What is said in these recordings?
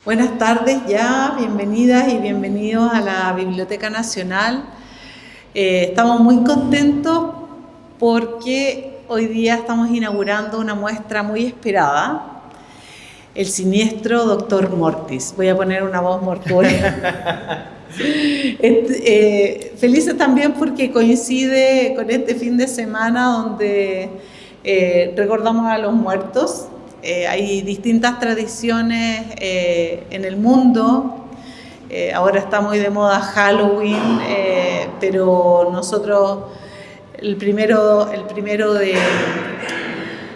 Buenas tardes ya, bienvenidas y bienvenidos a la Biblioteca Nacional. Estamos muy contentos porque hoy día estamos inaugurando una muestra muy esperada, El siniestro Dr. Mortis. Voy a poner una voz mortuoria. Felices también porque coincide con este fin de semana donde recordamos a los muertos. Hay distintas tradiciones en el mundo. Ahora está muy de moda Halloween, pero nosotros el primero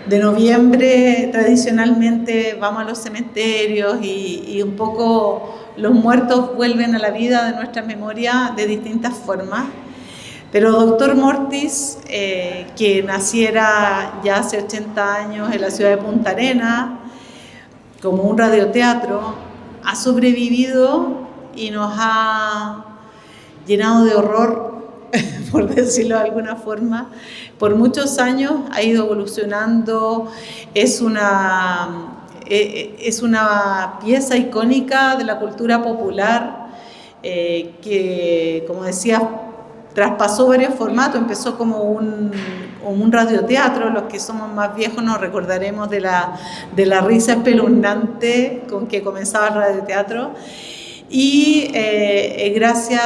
de noviembre tradicionalmente vamos a los cementerios y un poco los muertos vuelven a la vida de nuestra memoria de distintas formas. Pero Dr. Mortis, que naciera ya hace 80 años en la ciudad de Punta Arenas, como un radioteatro, ha sobrevivido y nos ha llenado de horror, por decirlo de alguna forma. Por muchos años ha ido evolucionando, es una pieza icónica de la cultura popular que, como decía, traspasó varios formatos. Empezó como un radioteatro. Los que somos más viejos nos recordaremos de la risa espeluznante con que comenzaba el radioteatro. Y gracias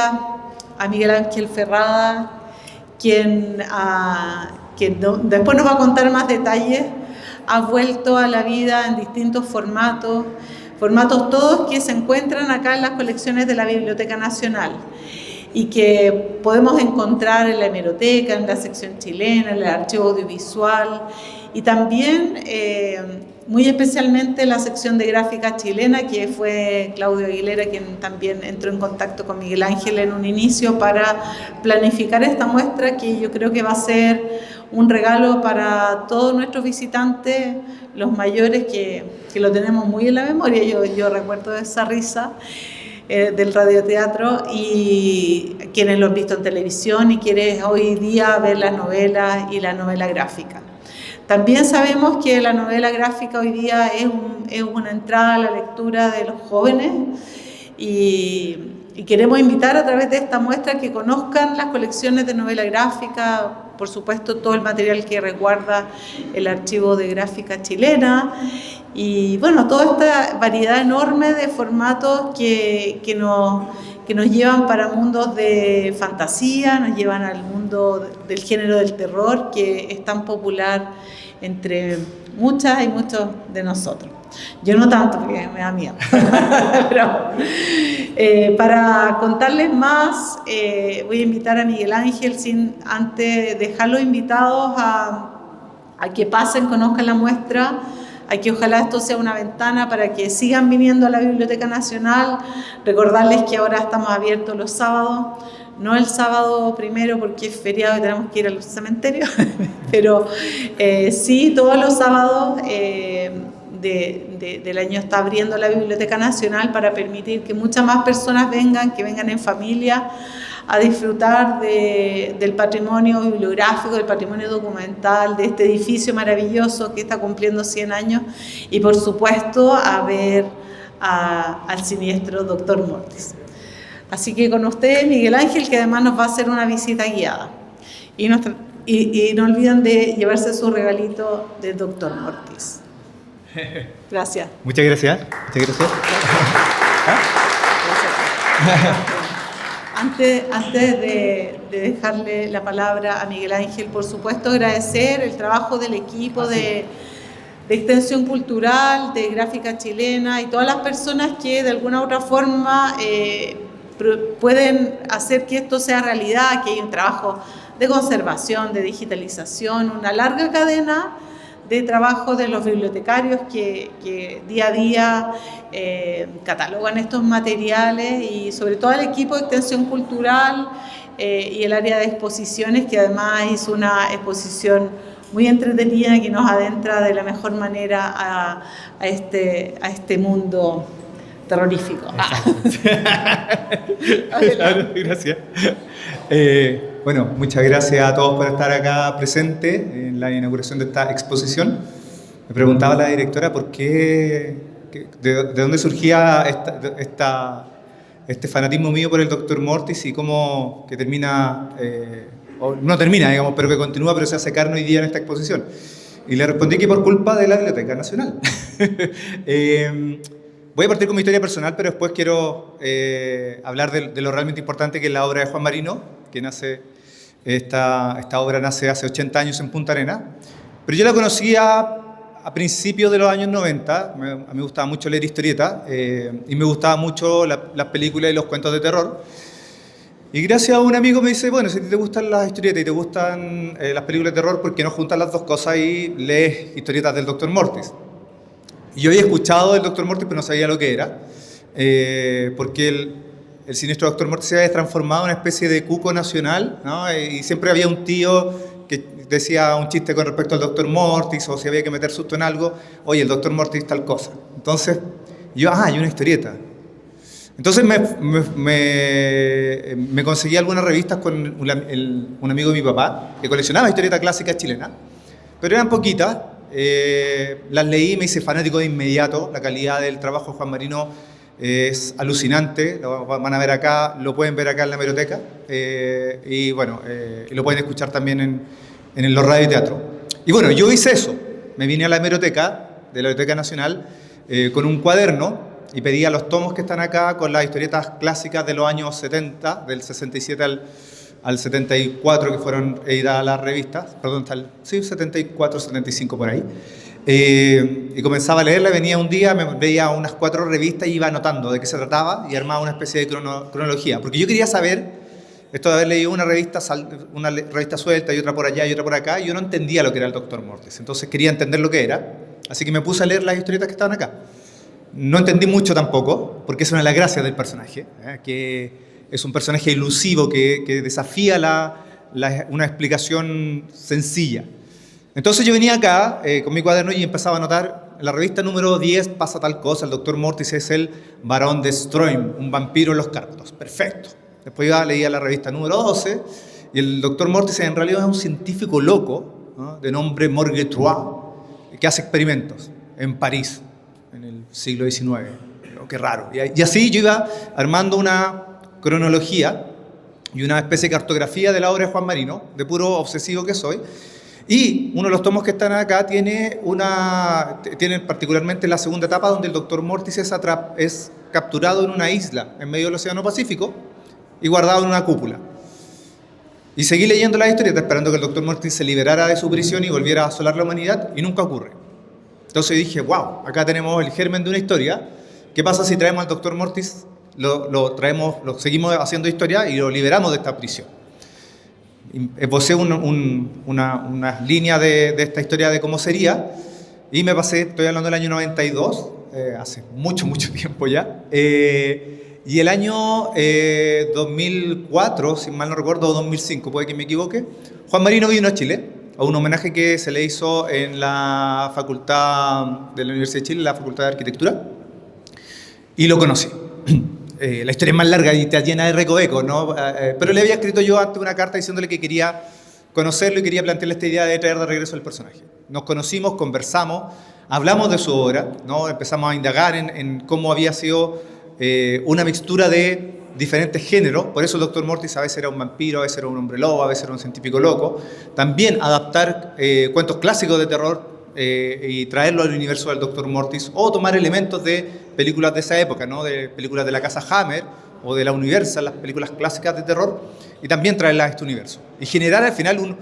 a Miguel Ángel Ferrada, quien después nos va a contar más detalles, ha vuelto a la vida en distintos formatos todos que se encuentran acá en las colecciones de la Biblioteca Nacional y que podemos encontrar en la hemeroteca, en la sección chilena, en el archivo audiovisual y también muy especialmente en la sección de gráfica chilena, que fue Claudio Aguilera quien también entró en contacto con Miguel Ángel en un inicio para planificar esta muestra, que yo creo que va a ser un regalo para todos nuestros visitantes, los mayores que lo tenemos muy en la memoria. Yo recuerdo esa risa del radioteatro, y quienes lo han visto en televisión y quienes hoy día ven las novelas y la novela gráfica. También sabemos que la novela gráfica hoy día es una entrada a la lectura de los jóvenes y queremos invitar a través de esta muestra que conozcan las colecciones de novela gráfica, por supuesto todo el material que resguarda el archivo de gráfica chilena y bueno, toda esta variedad enorme de formatos que nos llevan para mundos de fantasía, nos llevan al mundo del género del terror, que es tan popular entre muchas y muchos de nosotros. Yo no tanto, porque me da miedo. Pero, para contarles más, voy a invitar a Miguel Ángel, sin antes dejarlos invitados a que pasen, conozcan la muestra, a que ojalá esto sea una ventana para que sigan viniendo a la Biblioteca Nacional. Recordarles que ahora estamos abiertos los sábados, no el sábado primero porque es feriado y tenemos que ir al cementerio, pero sí todos los sábados del año está abriendo la Biblioteca Nacional para permitir que muchas más personas vengan, que vengan en familia a disfrutar del patrimonio bibliográfico, del patrimonio documental, de este edificio maravilloso que está cumpliendo 100 años y por supuesto a ver al siniestro Dr. Mortis. Así que con ustedes Miguel Ángel, que además nos va a hacer una visita guiada. Y no olviden de llevarse su regalito del Dr. Mortis. Gracias. Muchas gracias. Muchas gracias. Antes de dejarle la palabra a Miguel Ángel, por supuesto agradecer el trabajo del equipo de Extensión Cultural, de Gráfica Chilena y todas las personas que de alguna u otra forma pueden hacer que esto sea realidad, que hay un trabajo de conservación, de digitalización, una larga cadena de trabajo de los bibliotecarios que día a día catalogan estos materiales y sobre todo el equipo de Extensión Cultural y el área de exposiciones, que además hizo una exposición muy entretenida que nos adentra de la mejor manera a este mundo terrorífico. Gracias. Bueno, muchas gracias a todos por estar acá presentes en la inauguración de esta exposición. Me preguntaba la directora por qué de dónde surgía este fanatismo mío por el Dr. Mortis y cómo que termina, o no termina, digamos, pero que continúa, pero se hace carne hoy día en esta exposición. Y le respondí que por culpa de la Biblioteca Nacional. Voy a partir con mi historia personal, pero después quiero hablar de lo realmente importante que es la obra de Juan Marino, que nace, esta obra nace hace 80 años en Punta Arenas. Pero yo la conocía a principios de los años 90, a mí me gustaba mucho leer historietas y me gustaban mucho las películas y los cuentos de terror. Y gracias a un amigo me dice, bueno, si te gustan las historietas y te gustan las películas de terror, ¿por qué no juntas las dos cosas y lees historietas del Dr. Mortis? Y yo había escuchado del Dr. Mortis, pero no sabía lo que era, porque el siniestro Dr. Mortis se había transformado en una especie de cuco nacional, ¿no? Y siempre había un tío que decía un chiste con respecto al Dr. Mortis, o si había que meter susto en algo, oye, el Dr. Mortis tal cosa. Entonces, yo, hay una historieta. Entonces me conseguí algunas revistas con un amigo de mi papá, que coleccionaba historietas clásicas chilenas, pero eran poquitas. Las leí y me hice fanático de inmediato. La calidad del trabajo de Juan Marino es alucinante, lo van a ver acá, lo pueden ver acá en la hemeroteca y bueno, lo pueden escuchar también en los radioteatros. Y bueno, yo hice eso, me vine a la hemeroteca de la Biblioteca Nacional con un cuaderno y pedía los tomos que están acá con las historietas clásicas de los años 70, del 67 al 74 que fueron editadas las revistas, perdón, 74, 75 por ahí. Y comenzaba a leerla, venía un día, me veía unas 4 revistas y iba anotando de qué se trataba y armaba una especie de cronología. Porque yo quería saber, esto de haber leído una revista suelta y otra por allá y otra por acá, yo no entendía lo que era el Dr. Mortis. Entonces quería entender lo que era, así que me puse a leer las historietas que estaban acá. No entendí mucho tampoco, porque es una de las gracias del personaje, que es un personaje ilusivo que desafía una explicación sencilla. Entonces yo venía acá con mi cuaderno y empezaba a anotar, en la revista número 10 pasa tal cosa, el Dr. Mortis es el Barón de Stroheim, un vampiro en los Cárpatos. Perfecto. Después leía la revista número 12 y el Dr. Mortis en realidad es un científico loco, ¿no?, de nombre Morgetrois, que hace experimentos en París en el siglo XIX. Oh, qué raro. Y así yo iba armando una cronología y una especie de cartografía de la obra de Juan Marino, de puro obsesivo que soy. Y uno de los tomos que están acá tiene particularmente la segunda etapa donde el Dr. Mortis es capturado en una isla en medio del Océano Pacífico y guardado en una cúpula. Y seguí leyendo la historieta esperando que el Dr. Mortis se liberara de su prisión y volviera a asolar la humanidad y nunca ocurre. Entonces dije, wow, acá tenemos el germen de una historia. ¿Qué pasa si traemos al Dr. Mortis, lo seguimos haciendo historia y lo liberamos de esta prisión? Esbocé unas líneas de esta historia de cómo sería y me pasé, estoy hablando del año 92, hace mucho tiempo ya, y el año 2004, si mal no recuerdo, o 2005, puede que me equivoque, Juan Marino vino a Chile a un homenaje que se le hizo en la facultad de la Universidad de Chile, la Facultad de Arquitectura, y lo conocí. La historia es más larga y está llena de recovecos, ¿no? Pero le había escrito yo antes una carta diciéndole que quería conocerlo y quería plantearle esta idea de traer de regreso al personaje. Nos conocimos, conversamos, hablamos de su obra, ¿no? Empezamos a indagar en cómo había sido una mixtura de diferentes géneros. Por eso el Dr. Mortis a veces era un vampiro, a veces era un hombre lobo, a veces era un científico loco. También adaptar cuentos clásicos de terror y traerlo al universo del Dr. Mortis, o tomar elementos de películas de esa época, ¿no?, de películas de la casa Hammer o de la Universal, las películas clásicas de terror, y también traerlas a este universo. Y generar al final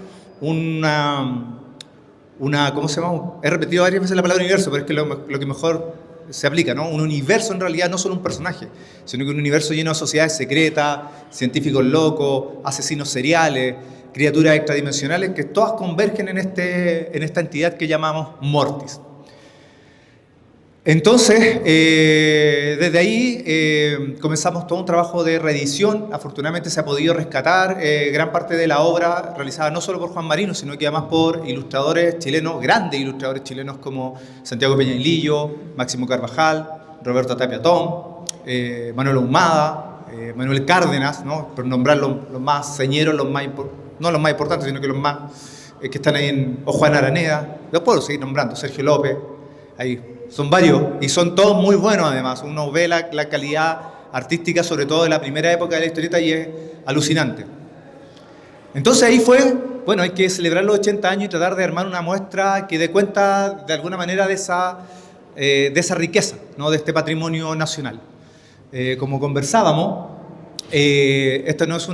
¿cómo se llama? He repetido varias veces la palabra universo, pero es que lo que mejor se aplica, ¿no? Un universo en realidad no solo un personaje, sino que un universo lleno de sociedades secretas, científicos locos, asesinos seriales, criaturas extradimensionales que todas convergen en esta entidad que llamamos Mortis. Entonces, desde ahí comenzamos todo un trabajo de reedición. Afortunadamente se ha podido rescatar gran parte de la obra realizada no solo por Juan Marino, sino que además por ilustradores chilenos, grandes ilustradores chilenos como Santiago Peñailillo, Máximo Carvajal, Roberto Tapia Tom, Manuel Ahumada, Manuel Cárdenas, ¿no?, por nombrar los más señeros, no los más importantes, sino que los más que están ahí o Juan Araneda. Los puedo seguir nombrando, Sergio López, hay son varios y son todos muy buenos además. Uno ve la calidad artística, sobre todo de la primera época de la historieta, y es alucinante. Entonces ahí fue, bueno, hay que celebrar los 80 años y tratar de armar una muestra que dé cuenta de alguna manera de esa riqueza, ¿no? De este patrimonio nacional. Como conversábamos, esto no es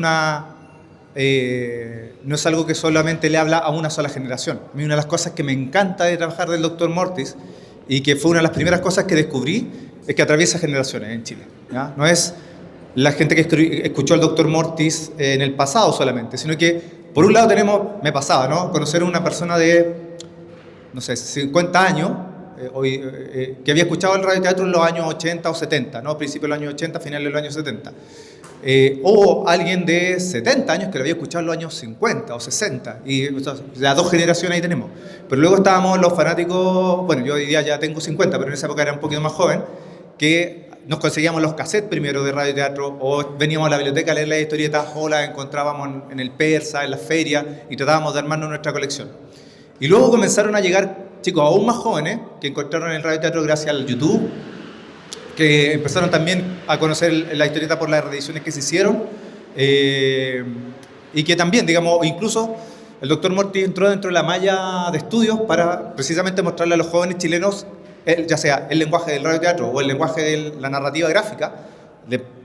no es algo que solamente le habla a una sola generación. A mí una de las cosas que me encanta de trabajar del Dr. Mortis, y que fue una de las primeras cosas que descubrí, es que atraviesa generaciones en Chile, ¿ya? No es la gente que escuchó al Dr. Mortis en el pasado solamente, sino que por un lado me pasaba, ¿no? Conocer a una persona de, no sé, 50 años, que había escuchado el radioteatro en los años 80 o 70, ¿no? Principios de los años 80, finales de los años 70. O alguien de 70 años que lo había escuchado en los años 50 o 60, y ya 2 generaciones ahí tenemos. Pero luego estábamos los fanáticos, bueno, yo hoy día ya tengo 50, pero en esa época era un poquito más joven, que nos conseguíamos los cassettes primero de radioteatro, o veníamos a la biblioteca a leer las historietas, o las encontrábamos en el Persa, en las ferias, y tratábamos de armarnos nuestra colección. Y luego comenzaron a llegar chicos aún más jóvenes, que encontraron el radioteatro gracias al YouTube, que empezaron también a conocer la historieta por las reediciones que se hicieron, y que también, digamos, incluso el Dr. Mortis entró dentro de la malla de estudios para precisamente mostrarle a los jóvenes chilenos, ya sea el lenguaje del radioteatro o el lenguaje de la narrativa gráfica.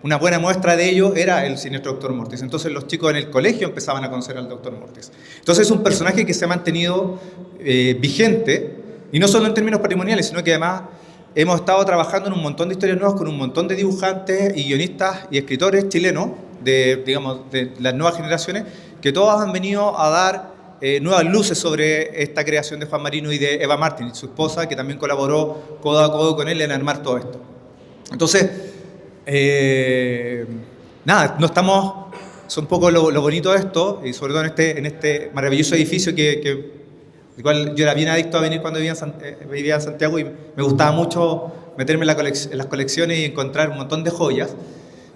Una buena muestra de ello era el siniestro Dr. Mortis. Entonces los chicos en el colegio empezaban a conocer al Dr. Mortis. Entonces es un personaje que se ha mantenido vigente, y no solo en términos patrimoniales, sino que además hemos estado trabajando en un montón de historias nuevas con un montón de dibujantes y guionistas y escritores chilenos digamos, de las nuevas generaciones, que todos han venido a dar nuevas luces sobre esta creación de Juan Marino y de Eva Martin, su esposa, que también colaboró codo a codo con él en armar todo esto. Entonces, nada, no estamos, es un poco lo bonito de esto, y sobre todo en este maravilloso edificio igual yo era bien adicto a venir cuando vivía en Santiago, y me gustaba mucho meterme en las colecciones y encontrar un montón de joyas,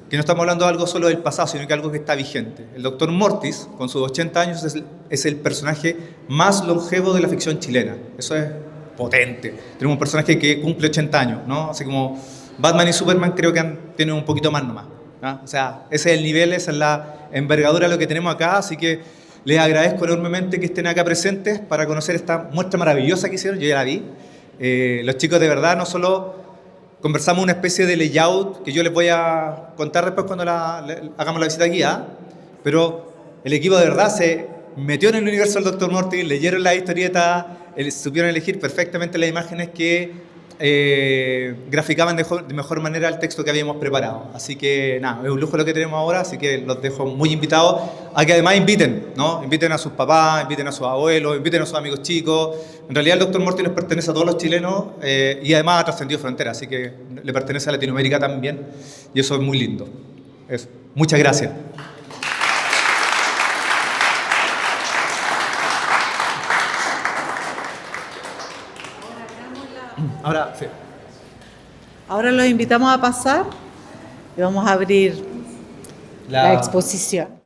que no estamos hablando de algo solo del pasado, sino que algo que está vigente. El Dr. Mortis, con sus 80 años, es el personaje más longevo de la ficción chilena. Eso es potente. Tenemos un personaje que cumple 80 años, ¿no? Así como Batman y Superman creo que tienen un poquito más nomás, ¿no? O sea, ese es el nivel, esa es la envergadura de lo que tenemos acá, así que les agradezco enormemente que estén acá presentes para conocer esta muestra maravillosa que hicieron. Yo ya la vi. Los chicos de verdad no solo conversamos una especie de layout que yo les voy a contar después cuando hagamos la visita guiada, pero el equipo de verdad se metió en el universo del Dr. Mortis, leyeron la historieta, supieron elegir perfectamente las imágenes que graficaban de mejor manera el texto que habíamos preparado. Así que nada, es un lujo lo que tenemos ahora, así que los dejo muy invitados a que además inviten, ¿no? Inviten a sus papás, inviten a sus abuelos, inviten a sus amigos chicos. En realidad el Dr. Mortis nos pertenece a todos los chilenos, y además ha trascendido fronteras, así que le pertenece a Latinoamérica también, y eso es muy lindo. Muchas gracias. Ahora, sí. Ahora los invitamos a pasar y vamos a abrir la exposición.